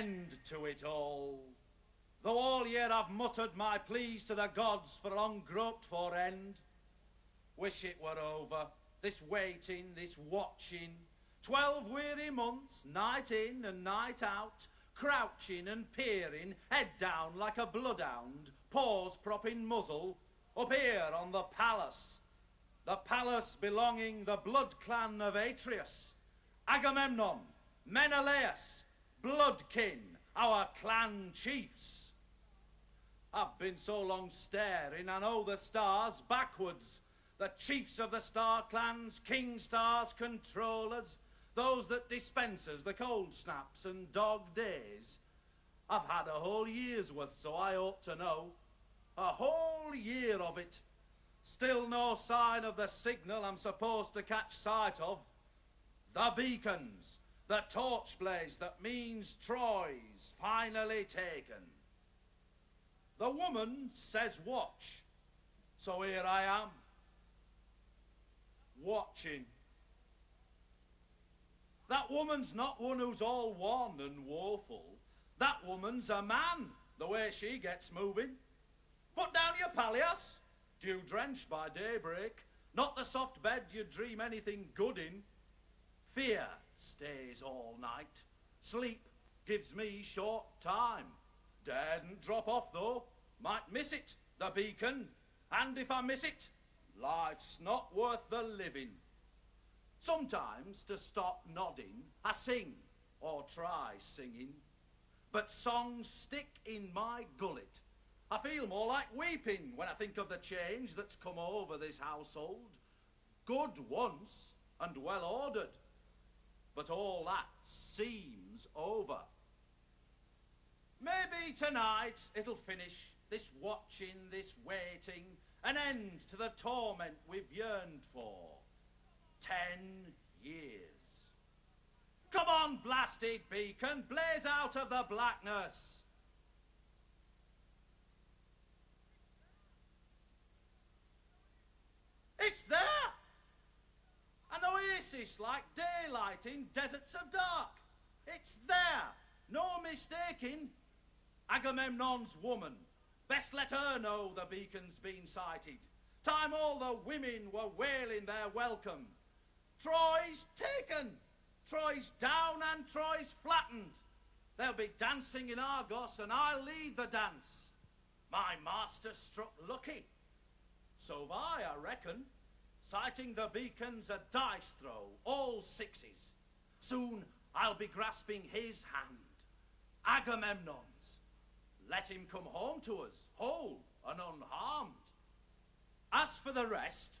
end to it all. Though all year I've muttered my pleas to the gods for a long groped for end. Wish it were over, this waiting, this watching. 12 weary months, night in and night out, crouching and peering, head down like a bloodhound, paws propping muzzle, up here on the palace belonging the blood clan of Atreus, Agamemnon, Menelaus, bloodkin, our clan chiefs. I've been so long staring, I know the stars backwards, the chiefs of the star clans, king stars, controllers, those that dispense us the cold snaps and dog days. I've had a whole year's worth, so I ought to know. A whole year of it. Still no sign of the signal I'm supposed to catch sight of. The beacons, the torch blaze that means Troy's finally taken. The woman says watch, so here I am, watching. That woman's not one who's all wan and woeful. That woman's a man, the way she gets moving. Put down your palliasse, dew-drenched by daybreak, not the soft bed you dream anything good in. Fear stays all night. Sleep gives me short time. Daren't drop off, though. Might miss it, the beacon. And if I miss it, life's not worth the living. Sometimes, to stop nodding, I sing, or try singing. But songs stick in my gullet. I feel more like weeping when I think of the change that's come over this household. Good once and well ordered. But all that seems over. Maybe tonight it'll finish, this watching, this waiting, an end to the torment we've yearned for. 10 years. Come on, blasted beacon, blaze out of the blackness. It's there! An oasis like daylight in deserts of dark. It's there, no mistaking. Agamemnon's woman. Best let her know the beacon's been sighted. Time all the women were wailing their welcome. Troy's taken. Troy's down and Troy's flattened. They'll be dancing in Argos and I'll lead the dance. My master struck lucky. So have I reckon. Sighting the beacon's a dice throw, all sixes. Soon I'll be grasping his hand, Agamemnon's. Let him come home to us, whole and unharmed. As for the rest,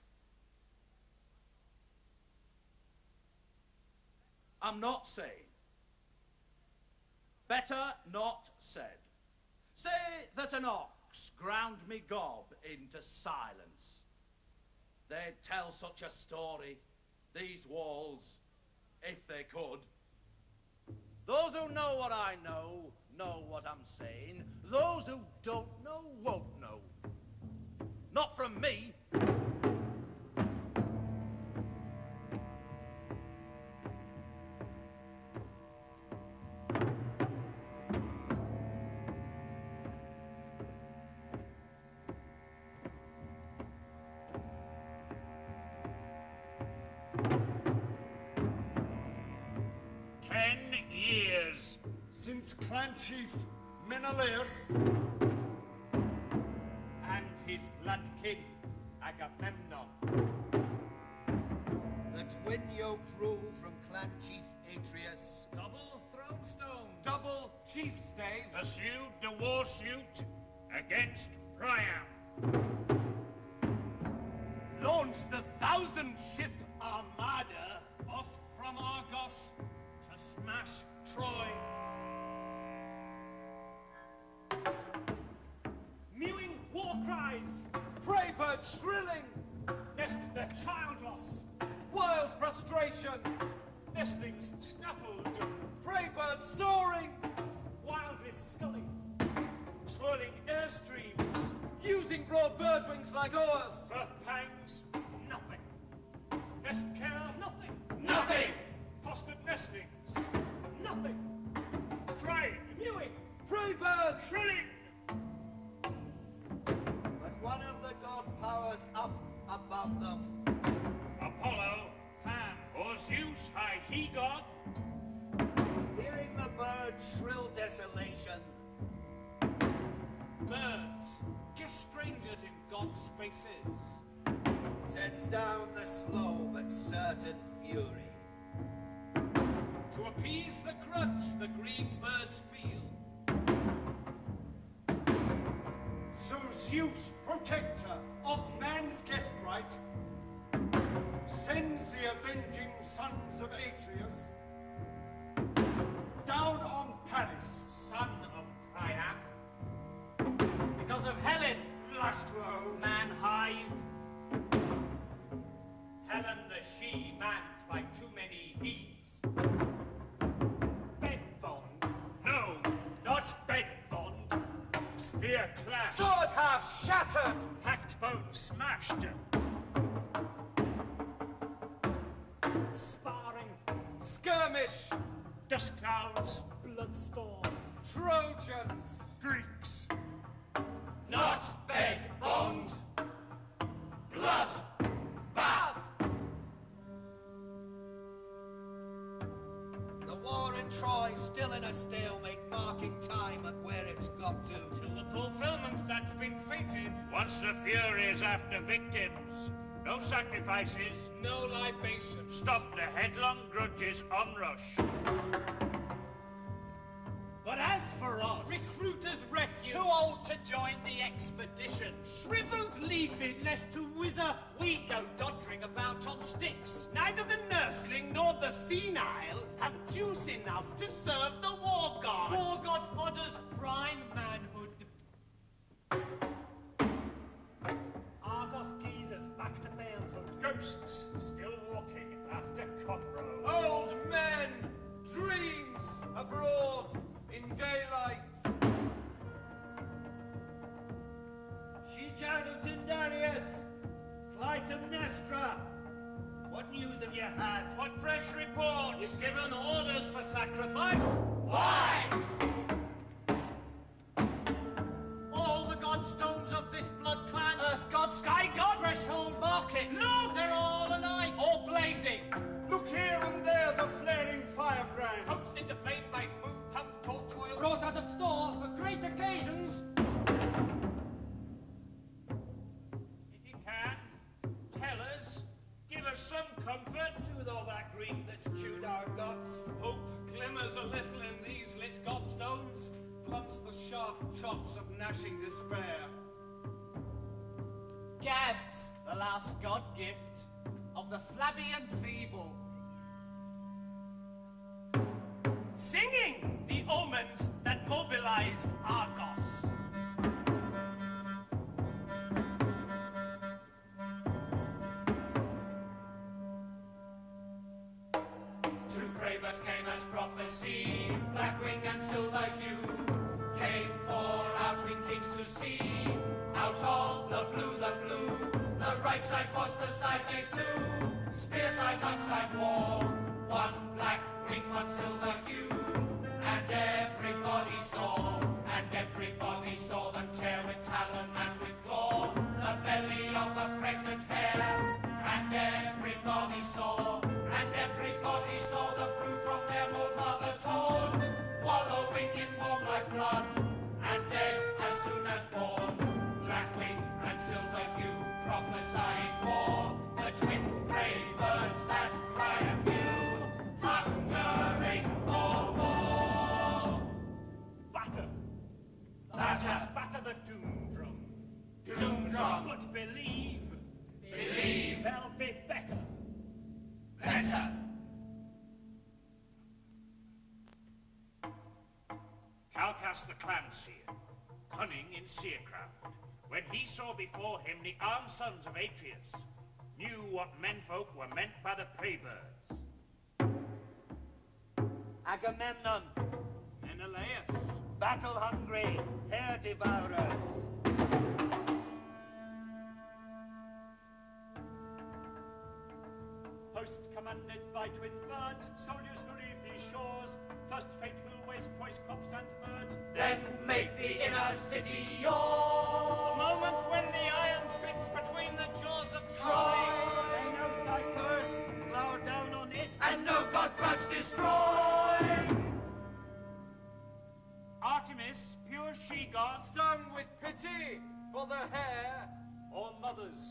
I'm not saying. Better not said. Say that an ox ground me gob into silence. They'd tell such a story, these walls, if they could. Those who know what I know what I'm saying. Those who don't know won't know. Not from me. Since clan chief Menelaus and his blood king Agamemnon, that twin-yoked rule from clan chief Atreus, double throne stones, double chief staves, pursued the war suit against Priam, launched the 1,000-ship armada off from Argos to smash Troy. Mewing war cries, prey birds shrilling, nest their child loss, wild frustration, nestlings snaffled, prey birds soaring, wildly sculling, swirling airstreams, using broad bird wings like oars. Birth pangs, nothing. Nest care, nothing. nothing! Fostered nestlings, nothing. crying, mewing, prey birds, shrilling. But one of the god powers up above them, Apollo, Pan, or Zeus, high he god, hearing the birds' shrill desolation, birds, just strangers in God's spaces. sends down the slow but certain fury. To appease the grudge the grieved birds feel. So Zeus, protector of man's guest right, sends the avenging sons of Atreus down on Paris. Son of Priam. Because of Helen, Lust road. man hive. Helen the she, manned by too many he's. Bed bond, no, not bed bond, spear clash, sword half shattered. hacked bone smashed, Sparring, skirmish, dust clouds, bloodstorm, Trojans. Greeks, Not bed bond, blood bath. The war in Troy still in a stalemate, marking time at where it's got to. Till the fulfillment that's been fated. once the fury is after victims, no sacrifices, No libations. stop the headlong grudges onrush. But as for us, Recruiters' refuse. too old to join the expedition, Shriveled leafage left to wither. We go doddering about on sticks. neither the nursling nor the senile have juice enough to serve the war god. War god fodder's prime manhood. Argos geezers back to manhood. Ghosts still walking after cockroach. Old men, dreams abroad in daylight. She channeled Tyndareus, Clytemnestra. What news have you had? What fresh report? You've given orders for sacrifice. Why? All the godstones of this blood clan, earth god, sky god, threshold market. Look! They're all alight, all blazing. Look here and there the flaring firebrand, Coaxed into flame by smooth-tongued torch oil. Brought out of store for great occasions. If you can, tell us, give us some comfort. Soothe all that grief that's chewed our guts. Hope glimmers a little in these lit godstones, blunts the sharp chops of gnashing despair. Gabs, the last god gift of the flabby and feeble. Singing the omens that mobilized Argos. Two cravers came as prophecy, black wing and silver hue, came for outwing kings to see. Out of the blue, the right side was the side they flew. Spear side, lung side war, one black wing, one silver hue. And everybody saw them tear with talon and with claw the belly of the pregnant hare. And everybody saw the brood from their old mother torn, wallowing in warm life blood, and dead as soon as born. Black wing and silver hue prophesying war, the twin grey birds that cry and mew, hungering for more. Batter the doom drum. Doom drum. But believe They'll be better. better. Calchas the clan seer, cunning in seercraft, when he saw before him the armed sons of Atreus, knew what menfolk were meant by the prey birds. Agamemnon, Menelaus. battle-hungry, hair devourers. host commanded by twin birds, soldiers who leave these shores. First fate will waste choice crops and herds. Then make the inner city yours. The moment when the iron bit between the jaws of Troy. They knows thy curse, glower down on it, And no god grudge destroy. Artemis, pure she-god, Stung with pity for the hair. all mothers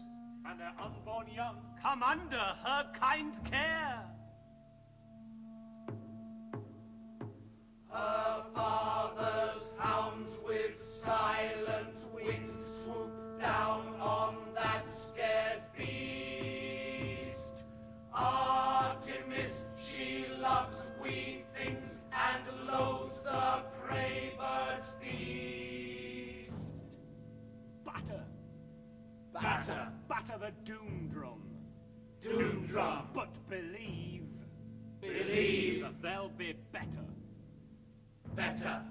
and their unborn young come under her kind care. Her father's hounds with silent wings swoop down on that scared beast. Artemis, she loves wee things and loathes the prey bird's feast. Batter, Batter, batter the doom drum. doom drum, But believe believe that they'll be better. better.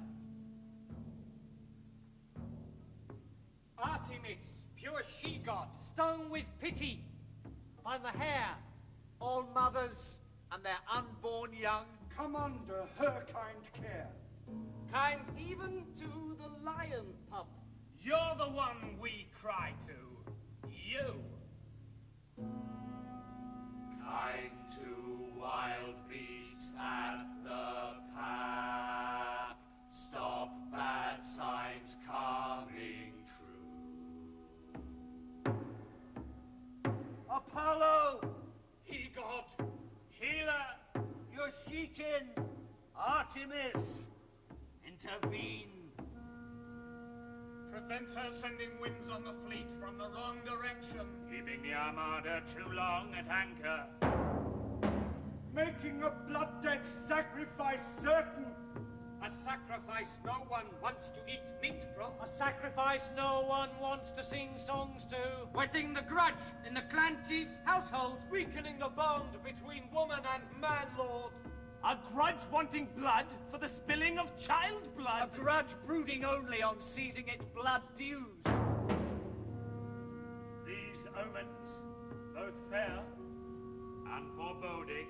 Artemis, pure she-god, stung with pity by the hair. All mothers and their unborn young, Come under her kind care. kind even to the lion pup. You're the one we cry to. You. Kind to wild beasts at the pack. Stop bad signs coming true. Apollo, He-god, healer, your she-kin, Artemis, intervene. prevent her sending winds on the fleet from the wrong direction. keeping the armada too long at anchor. Making a blood debt sacrifice certain. A sacrifice no one wants to eat meat from. A sacrifice no one wants to sing songs to. Whetting the grudge in the clan chief's household. Weakening the bond between woman and man lord. A grudge wanting blood for the spilling of child blood. A grudge brooding only on seizing its blood dues. These omens, both fair And foreboding,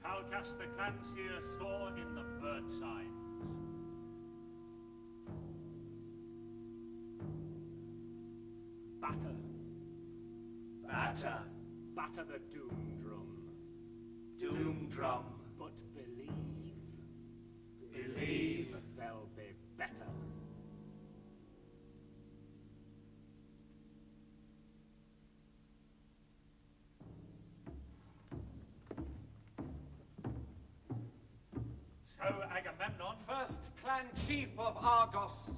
Calchas the clan-seer saw in the bird signs. Batter, Batter, batter the doom drum. doom drum, But believe believe that they'll be better. So Agamemnon First clan chief of Argos.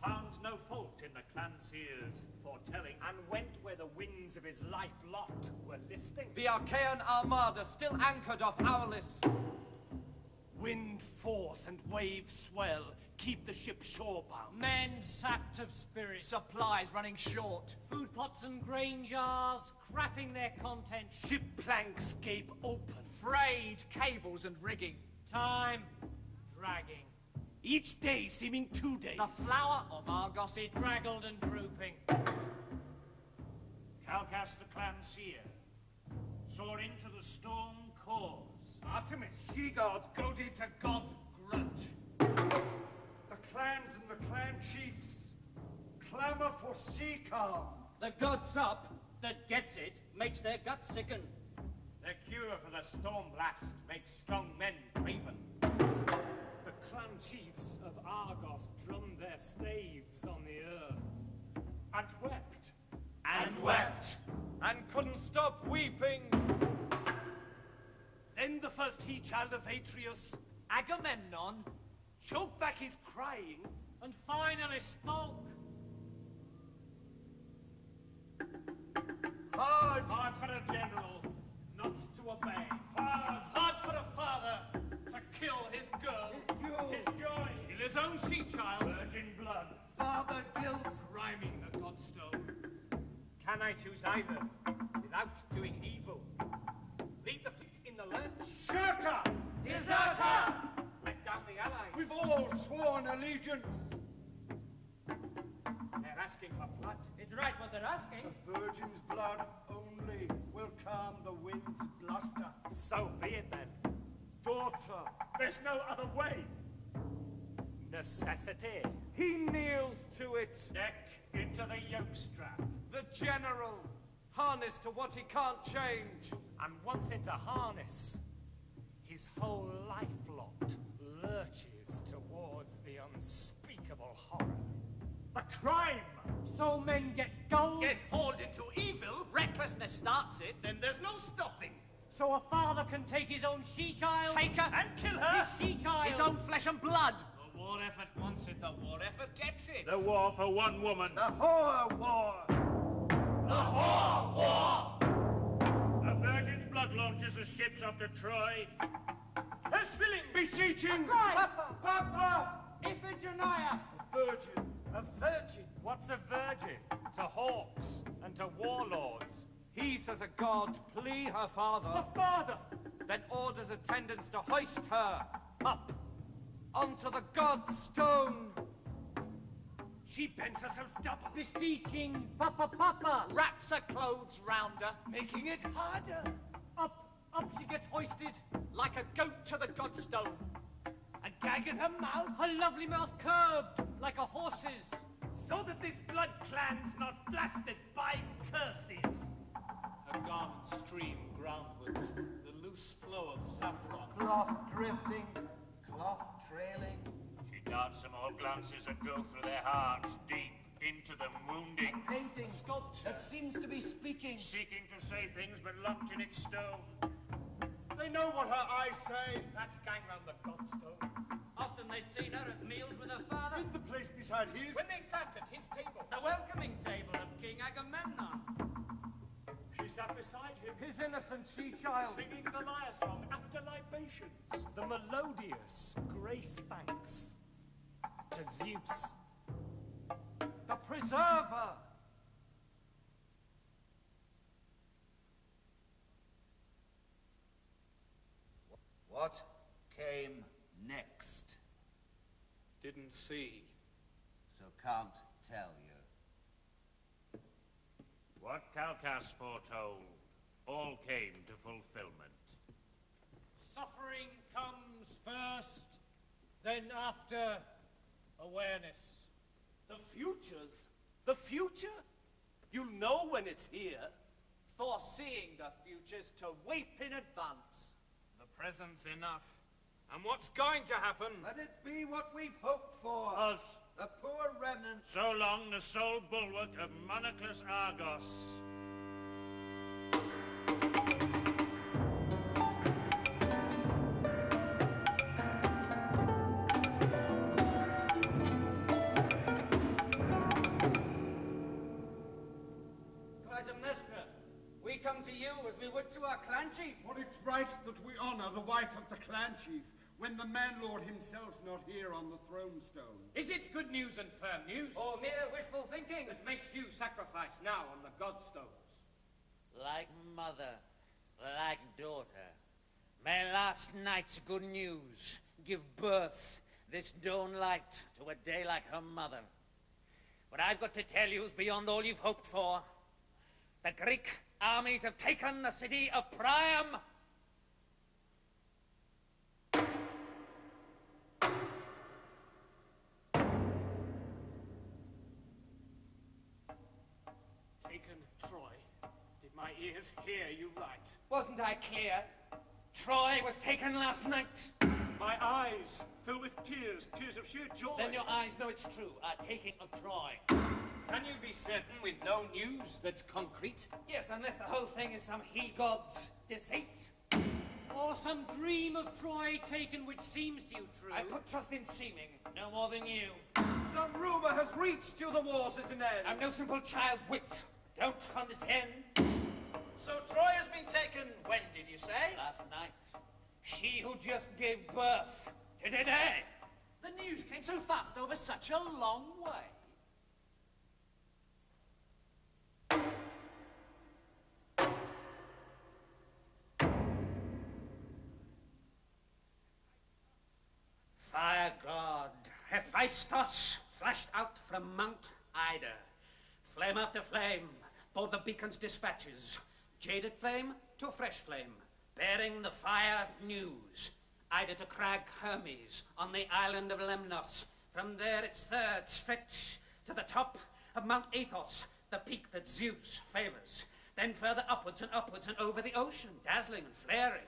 found no fault in the clan-seer's foretelling, and went where the winds of his life lot were listing. The Achaean armada still anchored off Aulis. Wind force and wave swell keep the ship shore-bound. Men sapped of spirit. Supplies running short. Food pots and grain jars crapping their contents. Ship planks gape open. Frayed cables and rigging. Time dragging. Each day seeming 2 days. The flower of Argos bedraggled and drooping. Calchas the clan-seer saw into the storm cause. Artemis, She-god, goaded to god grudge. the clans and the clan chiefs clamor for sea calm. The god's up that gets it makes their guts sicken. The cure for the storm blast makes strong men craven. The clan chiefs of Argos drummed their staves on the earth and wept. and wept. And couldn't stop weeping. Then the first he-child of Atreus, Agamemnon choked back his crying. and finally spoke. Hard, Hard for a general not to obey. Hard for a father to kill his girl. his jewel, His joy. Kill his own sea-child. Virgin blood. father guilt. Rhyming the godstone. Can I choose either without doing evil? Leave the fleet in the lurch. Shirka, Deserter! Let down the allies. we've all sworn allegiance. They're asking for blood. It's right what they're asking. The virgin's blood only will calm the wind's bluster. So be it then. Daughter, there's no other way. Necessity. He kneels to it. Neck into the yoke strap. The general, harnessed to what he can't change. And once into harness, his whole life lot lurches towards the unspeakable horror. The crime! So men get gold. Get hauled into evil, recklessness starts it, then there's no stopping. So a father can take his own she-child. Take her and kill her. His she-child. His own flesh and blood. The war effort wants it, the war effort gets it. The war for one woman. The whore war! The whore war! A virgin's blood launches the ships off to Troy. Pursuing, beseeching! Papa! Papa! Iphigenia! A virgin! A virgin! What's a virgin to hawks and to warlords? He says a god plea her father. The father! Then orders attendants to hoist her up onto the god stone. She bends herself double. Beseeching Papa. Wraps her clothes round her, Making it harder. Up she gets hoisted. like a goat to the godstone. A gag in her mouth. Her lovely mouth curved like a horse's. So that this blood clan's not blasted by curses. Her garments stream groundwards, the loose flow of saffron. Cloth drifting, cloth trailing. She darts them all glances that go through their hearts, deep into them, wounding. Painting Sculpture. that seems to be speaking. Seeking to say things but locked in its stone. They know what her eyes say. That's gang round the godstone. Often they'd seen her at meals with her father. In the place beside his. When they sat at his table, the welcoming table of King Agamemnon. She sat beside him, His innocent she-child. singing the lyre song after libations. The melodious grace thanks to Zeus. The preserver. What came next? Didn't see. So can't tell you. What Calchas foretold all came to fulfillment. Suffering comes first, then after awareness. The future? You'll know when it's here. Foreseeing the future's to weep in advance. The present's enough. And what's going to happen? Let it be what we've hoped for. Us, The poor remnant. so long the sole bulwark of monarchless Argos. Clytemnestra, we come to you as we would to our clan chief. For it's right that we honor the wife of the clan chief when the manlord himself's not here on the throne stone. Is it good news and firm news? Or mere wishful thinking that makes you sacrifice now on the godstones? Like mother, like daughter. May last night's good news give birth this dawn light to a day like her mother. What I've got to tell you is beyond all you've hoped for. The Greek armies have taken the city of Priam. Taken Troy. Did my ears hear you right? Wasn't I clear? Troy was taken last night. My eyes fill with tears, tears of sheer joy. Then your eyes know it's true, our taking of Troy. Can you be certain with no news that's concrete? Yes, unless the whole thing is some he-god's deceit. Or some dream of Troy taken which seems to you true. I put trust in seeming, no more than you. Some rumor has reached you the war's is an end. I'm no simple child wit. Don't condescend. So Troy has been taken, when did you say? Last night. She who just gave birth to today. The news came so fast over such a long way. Fire god Hephaestus flashed out from Mount Ida. Flame after flame, bore the beacon's dispatches. Jaded flame to fresh flame, bearing the fire news. Ida to crag Hermes on the island of Lemnos. From there its third stretch to the top of Mount Athos, the peak that Zeus favors. Then further upwards and over the ocean, dazzling and flaring,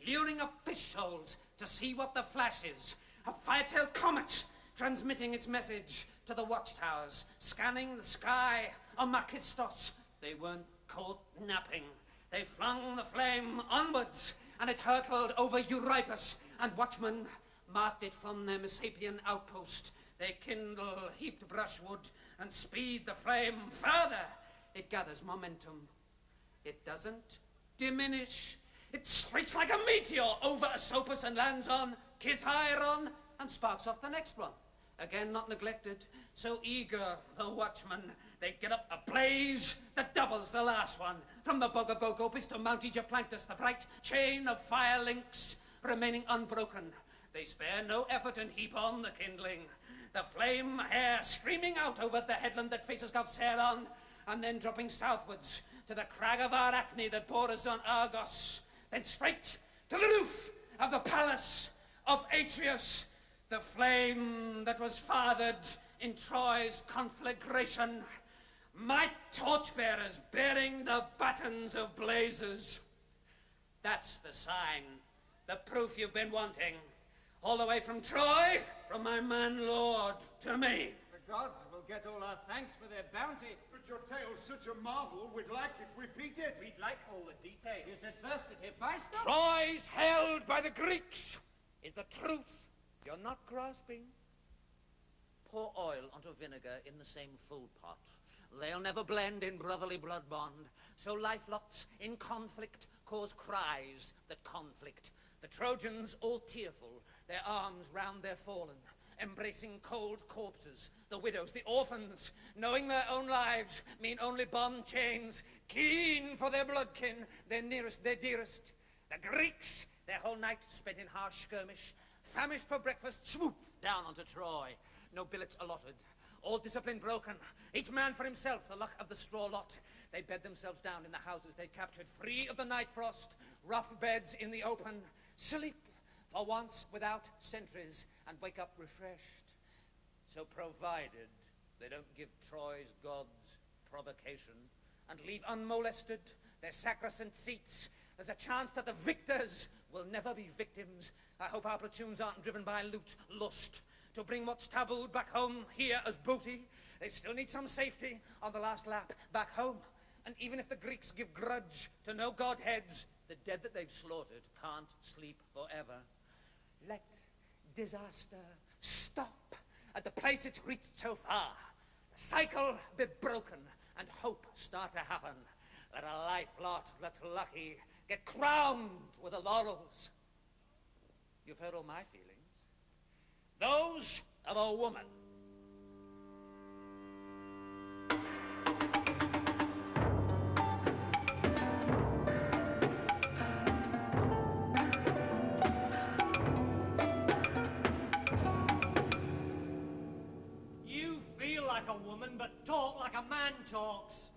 luring up fish souls to see what the flash is. A fire-tailed comet transmitting its message to the watchtowers, scanning the sky on Makistos. They weren't caught napping. They flung the flame onwards, and it hurtled over Euripus, and watchmen marked it from their Messapian outpost. They kindle heaped brushwood and speed the flame further. It gathers momentum. It doesn't diminish. It streaks like a meteor over Asopus and lands on Kithyron and sparks off the next one. Again not neglected, so eager the watchmen, they get up a blaze that doubles the last one. From the bog of Gogopis to Mount Aegyptlanctus, the bright chain of fire links remaining unbroken. They spare no effort and heap on the kindling. The flame hair streaming out over the headland that faces Gulf Ceylon, and then dropping southwards to the crag of Arachne that borders on Argos, then straight to the roof of the palace of Atreus, the flame that was fathered in Troy's conflagration. My torchbearers bearing the battens of blazes. That's the sign, the proof you've been wanting. All the way from Troy, from my man Lord to me. The gods will get all our thanks for their bounty. But your tale's such a marvel, we'd like it repeated. We'd like all the details. You said first that Hephaestus... Troy's held by the Greeks is the truth you're not grasping. Pour oil onto vinegar in the same food pot. They'll never blend in brotherly blood bond. So life lots in conflict cause cries that conflict. The Trojans all tearful, their arms round their fallen, embracing cold corpses, the widows, the orphans, knowing their own lives mean only bond chains, keen for their bloodkin, their nearest, their dearest. The Greeks, their whole night spent in harsh skirmish, famished for breakfast, swoop down onto Troy. No billets allotted, all discipline broken, each man for himself, the luck of the straw lot. They bed themselves down in the houses they captured, free of the night frost, rough beds in the open, sleep for once without sentries, and wake up refreshed. So provided they don't give Troy's gods provocation and leave unmolested their sacrosanct seats, there's a chance that the victors will never be victims. I hope our platoons aren't driven by loot, lust, to bring what's tabooed back home here as booty. They still need some safety on the last lap back home. And even if the Greeks give grudge to no godheads, the dead that they've slaughtered can't sleep forever. Let disaster stop at the place it's reached so far. The cycle be broken and hope start to happen. Let a life lot that's lucky get crowned with the laurels. You've heard all my feelings. Those of a woman. You feel like a woman, but talk like a man talks.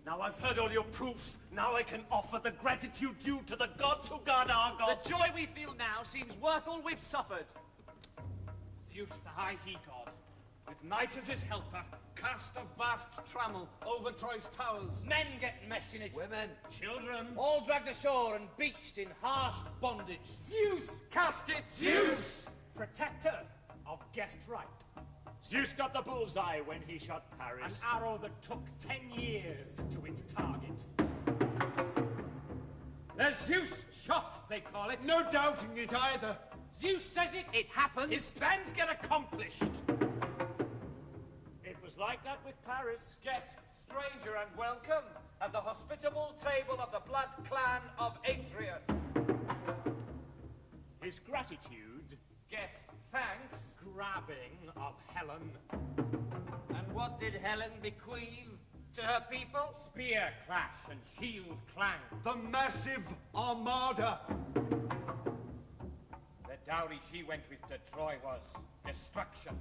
Now I've heard all your proofs. Now I can offer the gratitude due to the gods who guard Argos. The joy we feel now seems worth all we've suffered. Zeus, the high he-god, with night as his helper, cast a vast trammel over Troy's towers. Men get meshed in it. Women. Children. All dragged ashore and beached in harsh bondage. Zeus cast it. Zeus! Protector of guest right. Zeus got the bullseye when he shot Paris. An arrow that took 10 years to its target. The Zeus shot, they call it. No doubting it either. Zeus says it, it happens. His plans get accomplished. It was like that with Paris. Guest, stranger, and welcome at the hospitable table of the blood clan of Atreus. His gratitude, Guest, thanks. grabbing of Helen. And what did Helen bequeath to her people? Spear clash and shield clang. The massive armada. The dowry she went with to Troy was destruction.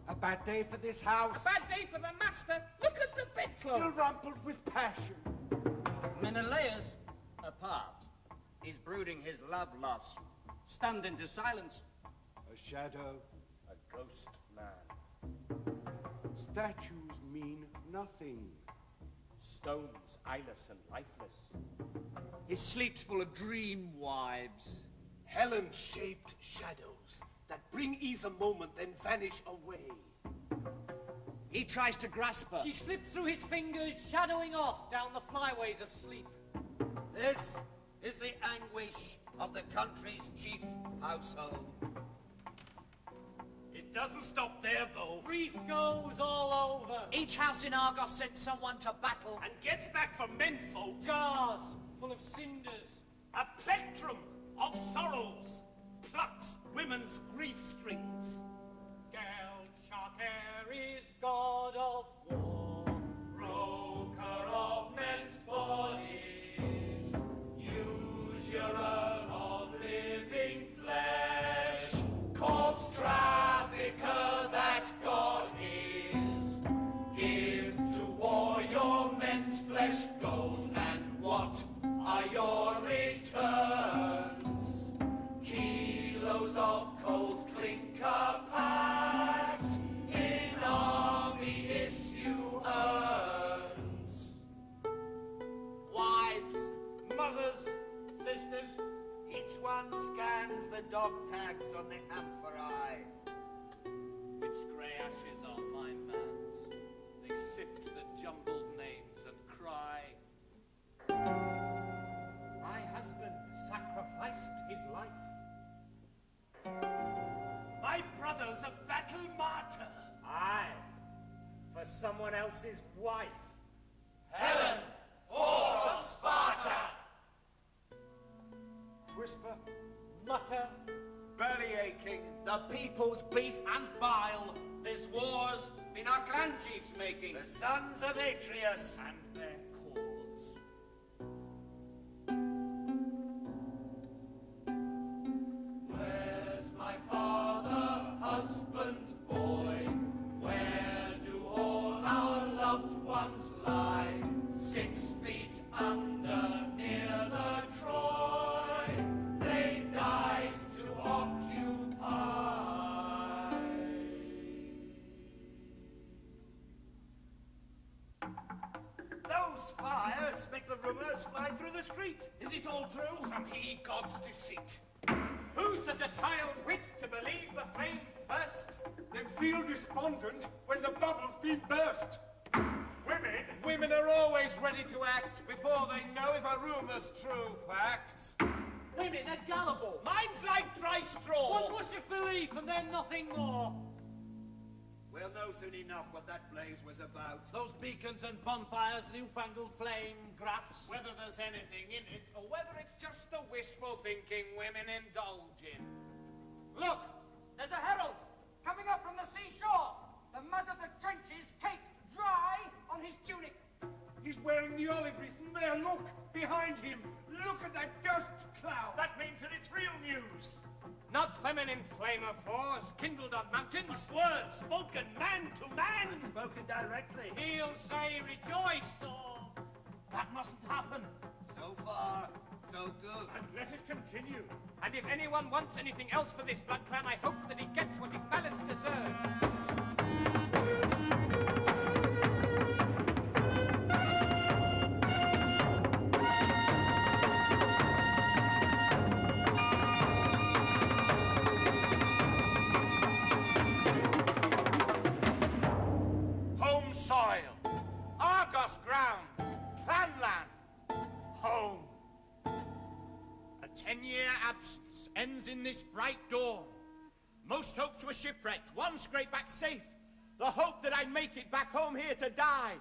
A bad day for this house. A bad day for the master. Look at the bedclothes. Still rumpled with passion. Menelaus, apart, is brooding his love loss. Stand into silence. A shadow. A ghost man. Statues mean nothing. Stones, eyeless and lifeless. His sleep's full of dream wives. Helen-shaped shadows that bring ease a moment, then vanish away. He tries to grasp her. She slips through his fingers, shadowing off down the flyways of sleep. This is the anguish of the country's chief household. It doesn't stop there, though. Grief goes all over. Each house in Argos sent someone to battle. And gets back from menfolk. Jars full of cinders. A plectrum of sorrows plucks women's grief strings. Gel-Shaker is god of war, broker of men's bodies. Use your urn of living flesh, corpse trafficker that God is. Give to war your men's flesh gold, and what are your returns? Kilos of cold clinker packed in army issue urns. Wives, Mothers, sisters, each one scans the dog tags on the amphorae. which grey ashes are my man's. They sift the jumbled names and cry. My husband sacrificed his life. My brother's a battle martyr. Aye, for someone else's wife. Helen, whore of Sparta! Whisper. Mutter, Belly aching. the people's beef and bile. This war's been our clan chiefs making. The sons of Atreus. And their cause. Where's my father, husband, boy? Where do all our loved ones lie? 6 feet under near the Troy. They died to occupy. Those fires make the rumors fly through the street. Is it all true? Some he-god's deceit. Who's such a child wit to believe the flame first? Then feel despondent when the bubble's been burst. Women? Women are always ready to act before they know if a rumour's true fact. Women are gullible. Mine's like dry straw. One mush of belief and then nothing more. We'll know soon enough what that blaze was about. Those beacons and bonfires, newfangled flame graphs. Whether there's anything in it, or whether it's just the wishful thinking women indulge in. Look, there's a herald coming up from the seashore. The mud of the trenches caked dry on his tunic. He's wearing the olive wreath, and there, look, behind him. Look at that dust cloud. That means that it's real news. Not feminine flame of force kindled on mountains. Words spoken man to man. Spoken directly. He'll say rejoice, or That mustn't happen. So far, so good. And let it continue. and if anyone wants anything else for this blood clan, I hope that he gets what his malice deserves. Home soil, Argos ground, clan land, home. A 10-year absence ends in this bright dawn. Most hopes were shipwrecked, one scraped back safe. The hope that I'd make it back home here to die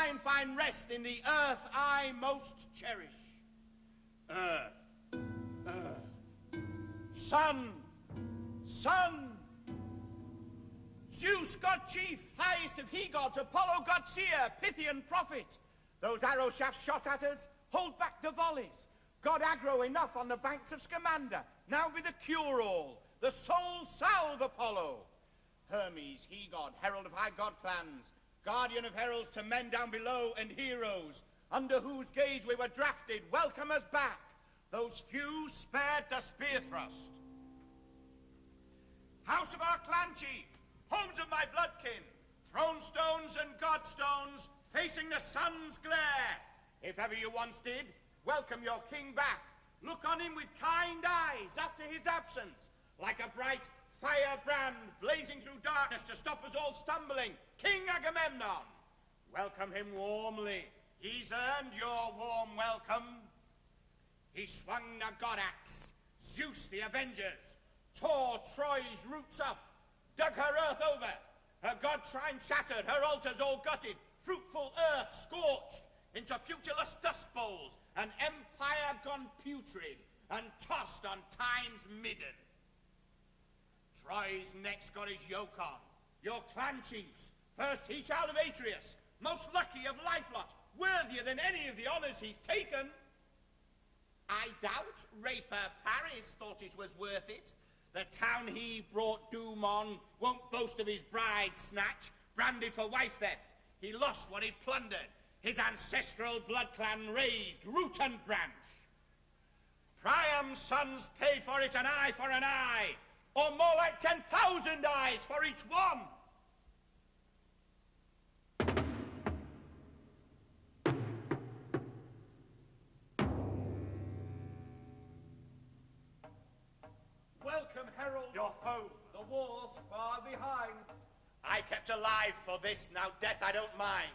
and find rest in the earth I most cherish. Earth, earth, sun, sun. Zeus, god chief, highest of he-gods, Apollo, god seer, Pythian prophet. Those arrow shafts shot at us, hold back the volleys. God aggro enough on the banks of Scamander. Now be the cure-all, the sole salve Apollo. Hermes, he-god, herald of high god clans, guardian of heralds to men down below and heroes. under whose gaze we were drafted, welcome us back. Those few spared the spear thrust. House of our clan chief, homes of my bloodkin, throne stones and godstones, facing the sun's glare. If ever you once did, welcome your king back. Look on him with kind eyes after his absence, like a bright firebrand blazing through darkness to stop us all stumbling. King Agamemnon, welcome him warmly. He's earned your warm welcome. He swung the god axe, Zeus the Avengers, tore Troy's roots up, dug her earth over, her god shrine shattered, her altars all gutted, fruitful earth scorched into futureless dust bowls, an empire gone putrid and tossed on time's midden. Troy's neck's got his yoke on. Your clan chiefs, first he-child of Atreus, most lucky of life lot, worthier than any of the honours he's taken. I doubt Raper Paris thought it was worth it. The town he brought doom on won't boast of his bride snatch, branded for wife theft. He lost what he plundered. His ancestral blood clan raised root and branch. Priam's sons paid for it an eye for an eye, or more like 10,000 eyes for each one. Welcome, Herald. You're home. The war's far behind. I kept alive for this, now death I don't mind.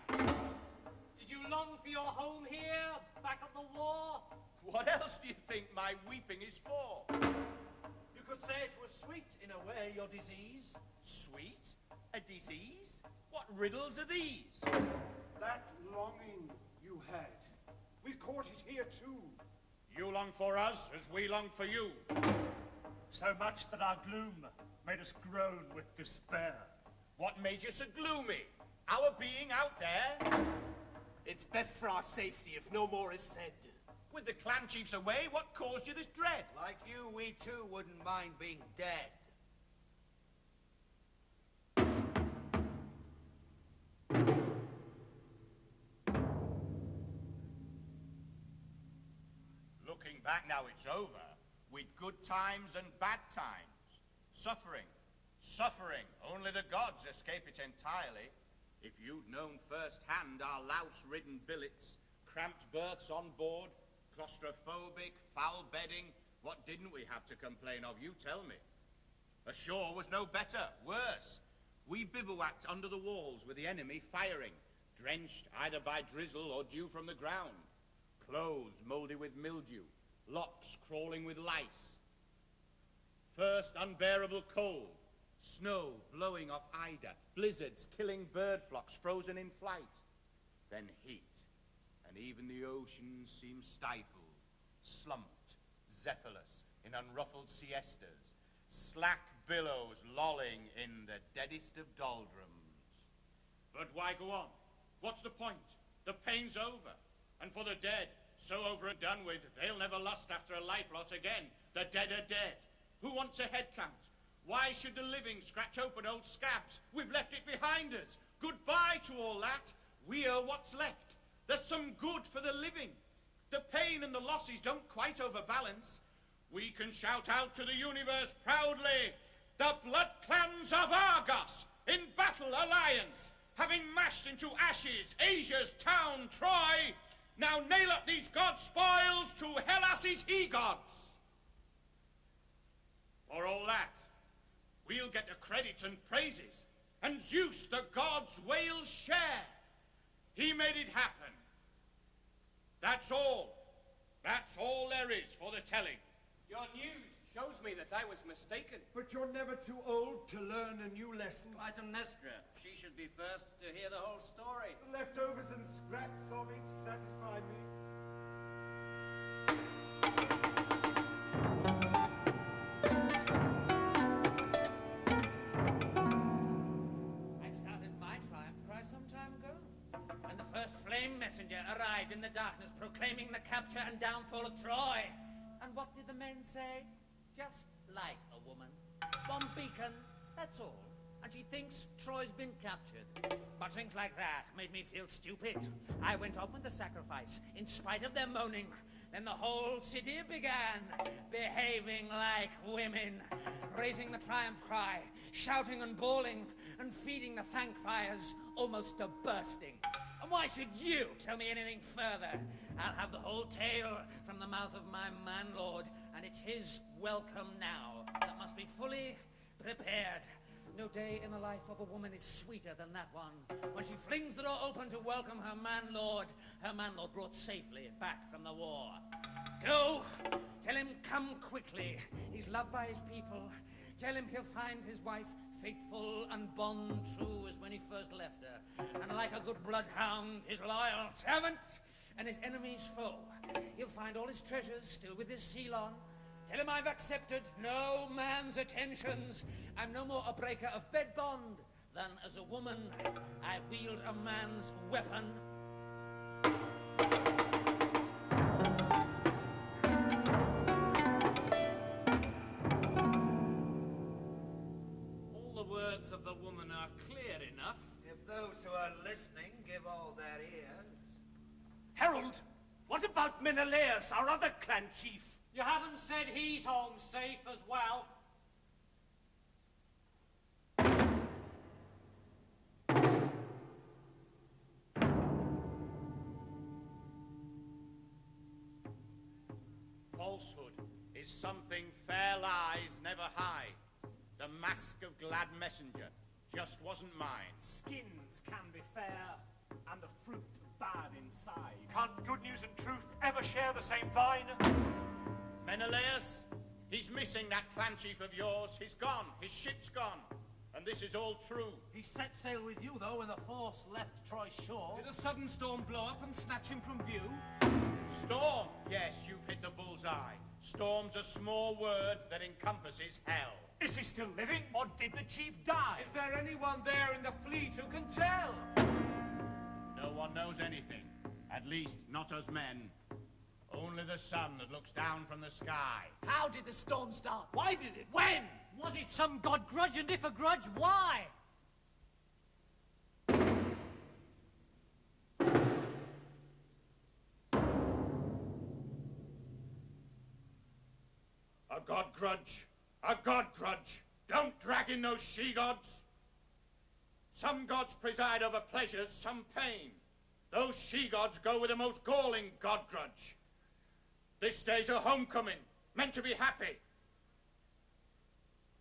Did you long for your home here, back at the war? What else do you think my weeping is for? You could say it was sweet, in a way, your disease. Sweet? A disease? What riddles are these? That longing you had, we caught it here too. You long for us as we long for you. So much that our gloom made us groan with despair. What made you so gloomy? Our being out there? It's best for our safety if no more is said. With the clan chiefs away, what caused you this dread? Like you, we too wouldn't mind being dead. Looking back now, it's over. With good times and bad times. Suffering. Only the gods escape it entirely. If you'd known firsthand our louse-ridden billets, cramped berths on board, claustrophobic, foul bedding, what didn't we have to complain of, you tell me? Ashore was no better, worse. We bivouacked under the walls with the enemy firing, drenched either by drizzle or dew from the ground. Clothes mouldy with mildew, locks crawling with lice. First unbearable cold, snow blowing off Ida, blizzards killing bird flocks frozen in flight. Then heat, and even the oceans seemed stifled, slumped, zephyrless in unruffled siestas, slack billows lolling in the deadest of doldrums. But why go on? What's the point? The pain's over, and for the dead, so over and done with, they'll never lust after a life lot again. The dead are dead. Who wants a head count? Why should the living scratch open old scabs? We've left it behind us. Goodbye to all that. We are what's left. There's some good for the living. The pain and the losses don't quite overbalance. We can shout out to the universe proudly, the blood clans of Argos, in battle alliance, having mashed into ashes Asia's town Troy, now nail up these god spoils to Hellas's he-gods. For all that, we'll get the credit and praises, and Zeus, the god's whale's share. He made it happen. That's all. That's all there is for the telling. Your news shows me that I was mistaken. But you're never too old to learn a new lesson. Clytemnestra, she should be first to hear the whole story. The leftovers and scraps of it satisfy me. I started my triumph cry some time ago, and the first flame messenger arrived in the darkness proclaiming the capture and downfall of Troy. And what did the men say? Just like a woman. One beacon, that's all. and she thinks Troy's been captured. But things like that made me feel stupid. I went on with the sacrifice, in spite of their moaning. Then the whole city began, behaving like women, raising the triumph cry, shouting and bawling, and feeding the thank fires almost to bursting. And why should you tell me anything further? I'll have the whole tale from the mouth of my man-lord, and it's his welcome now that must be fully prepared. No day in the life of a woman is sweeter than that one. When she flings the door open to welcome her man-lord brought safely back from the war. Go, tell him come quickly. He's loved by his people. Tell him he'll find his wife faithful and bond true as when he first left her. And like a good bloodhound, his loyal servant and his enemy's foe. He'll find all his treasures still with his seal on. Tell him I've accepted no man's attentions. I'm no more a breaker of bed bond than as a woman I wield a man's weapon. All the words of the woman are clear enough. If those who are listening give all their ears. Herald, what about Menelaus, our other clan chief? You haven't said he's home safe as well. Falsehood is something fair lies never hide. The mask of glad messenger just wasn't mine. Skins can be fair, and the fruit bad inside. Can't good news and truth ever share the same vine? Menelaus, he's missing that clan chief of yours. He's gone. His ship's gone. And this is all true. He set sail with you, though, when the force left Troy's shore. Did a sudden storm blow up and snatch him from view? Storm. Yes, you've hit the bullseye. Storm's a small word that encompasses hell. Is he still living, or did the chief die? Is there anyone there in the fleet who can tell? No one knows anything. At least, not us men. Only the sun that looks down from the sky. How did the storm start? Why did it? When? Was it some god grudge? And if a grudge, why? A god grudge. A god grudge. Don't drag in those she-gods. Some gods preside over pleasures, some pain. Those she-gods go with the most galling god grudge. This day's a homecoming, meant to be happy.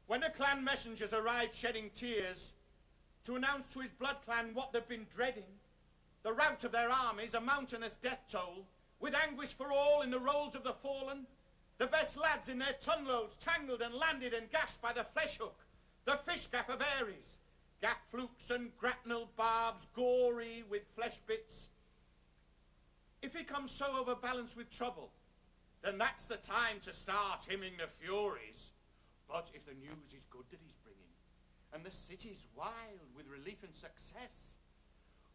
When the clan messengers arrived shedding tears to announce to his blood clan what they've been dreading, the rout of their armies, a mountainous death toll, with anguish for all in the rolls of the fallen, the best lads in their ton-loads tangled and landed and gashed by the flesh hook, the fish gaff of Ares, gaff flukes and grapnel barbs, gory with flesh bits. If he comes so overbalanced with trouble, then that's the time to start hymning the Furies. But if the news is good that he's bringing, and the city's wild with relief and success,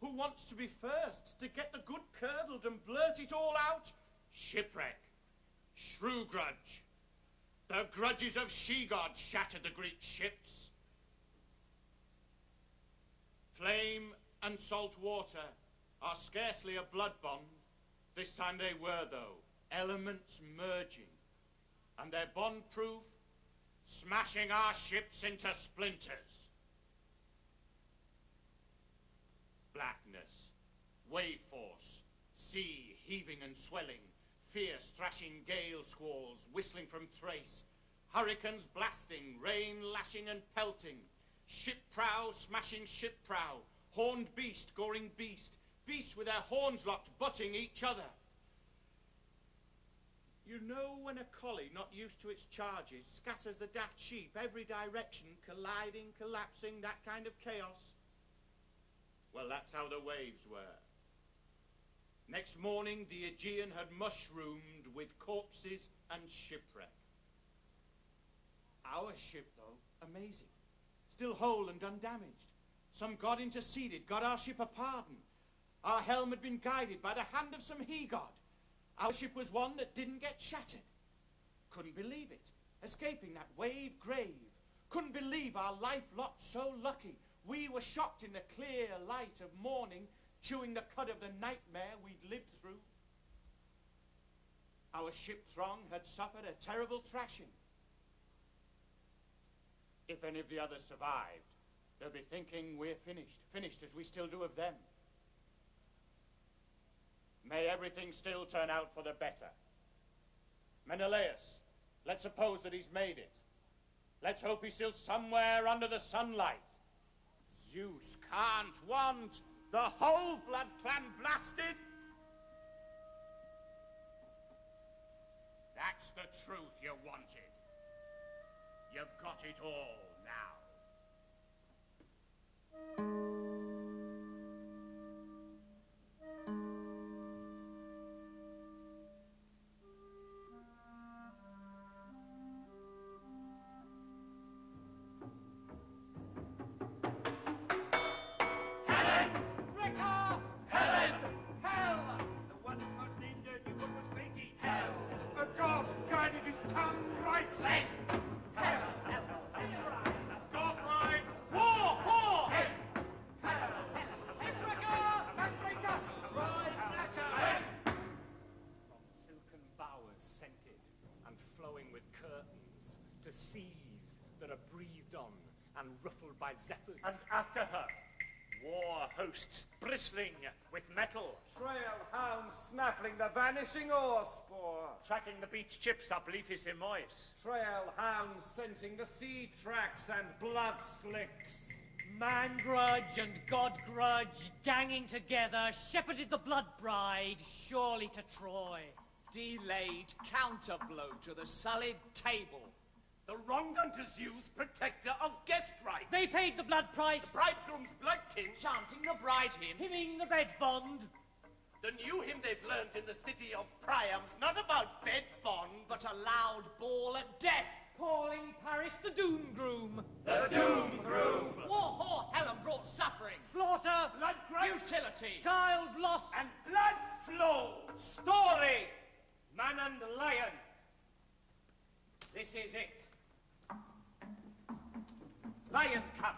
who wants to be first to get the good curdled and blurt it all out? Shipwreck, shrew grudge. The grudges of she-gods shattered the Greek ships. Flame and salt water are scarcely a blood bond. This time they were, though, elements merging, and their bond proof smashing our ships into splinters. Blackness, wave force, sea heaving and swelling, fierce thrashing gale squalls whistling from Thrace, hurricanes blasting, rain lashing and pelting, ship prow smashing ship prow, horned beast goring beast, beasts with their horns locked butting each other. You know when a collie not used to its charges scatters the daft sheep every direction, colliding, collapsing, that kind of chaos? Well, that's how the waves were. Next morning, the Aegean had mushroomed with corpses and shipwreck. Our ship, though, amazing. Still whole and undamaged. Some god interceded, got our ship a pardon. Our helm had been guided by the hand of some he-god. Our ship was one that didn't get shattered. Couldn't believe it. Escaping that wave grave. Couldn't believe our life lot so lucky. We were shocked in the clear light of morning, chewing the cud of the nightmare we'd lived through. Our ship throng had suffered a terrible thrashing. If any of the others survived, they'll be thinking we're finished as we still do of them. May everything still turn out for the better. Menelaus, let's suppose that he's made it. Let's hope he's still somewhere under the sunlight. Zeus can't want the whole blood clan blasted. That's the truth you wanted. You've got it all now. Seas that are breathed on and ruffled by zephyrs. And after her, war hosts bristling with metal. Trail hounds snaffling the vanishing ore spore. Tracking the beach chips up leafy Simois. Trail hounds scenting the sea tracks and blood slicks. Man grudge and God grudge ganging together shepherded the blood bride surely to Troy. Delayed counterblow to the sullied table. The wronged unto Zeus, protector of guest right. They paid the blood price. The bridegroom's blood king, chanting the bride hymn. Hymning the bed bond. The new hymn they've learnt in the city of Priam's not about bed bond, but a loud bawl at death. Calling Paris the doom groom. The doom groom. War whore Helen brought suffering. Slaughter. Blood grudge. Futility. Child loss. And blood flow. Story. Man and lion. This is it. Lion cub,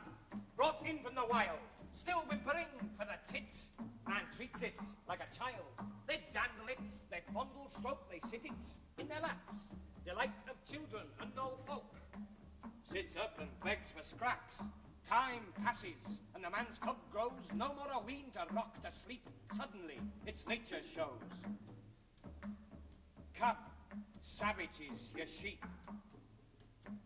brought in from the wild, still whimpering for the tit. Man treats it like a child. They dandle it, they fondle, stroke, they sit it in their laps. Delight of children and no folk. Sits up and begs for scraps. Time passes, and the man's cub grows no more a wean to rock to sleep. Suddenly, its nature shows. Cub, savages your sheep.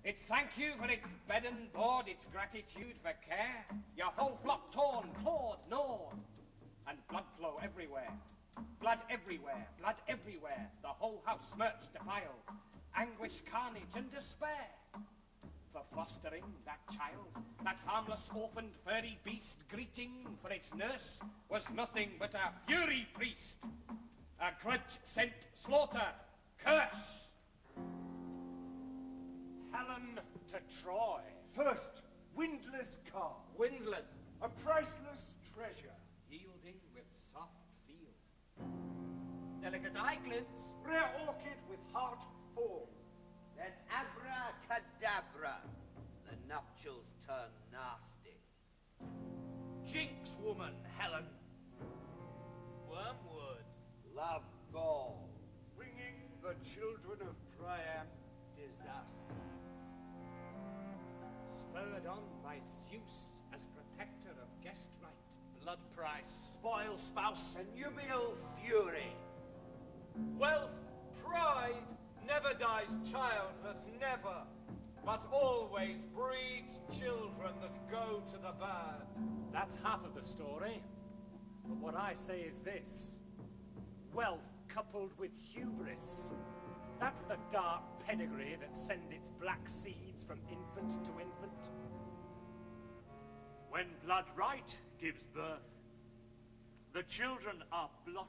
It's thank you for its bed and board, its gratitude for care. Your whole flock torn, clawed, gnawed, and blood flow everywhere. Blood everywhere, blood everywhere. The whole house smirched, defiled. Anguish, carnage, and despair. For fostering that child, that harmless orphaned furry beast, greeting for its nurse was nothing but a fury priest. A grudge sent slaughter, curse. Helen to Troy. First, windless calm. Windless. A priceless treasure. Yielding with soft feel. Delicate eye glints. Rare orchid with heart forms. Then abracadabra. The nuptials turn nasty. Jinx woman, Helen. Wormwood. Love gall. Bringing the children of Priam disaster. Spurred on by Zeus as protector of guest right. Blood price. Spoil spouse. Connubial fury. Wealth, pride, never dies childless, never, but always breeds children that go to the bad. That's half of the story. But what I say is this. Wealth coupled with hubris. That's the dark pedigree that sends its black seeds from infant to infant. When blood right gives birth, the children are bloodless.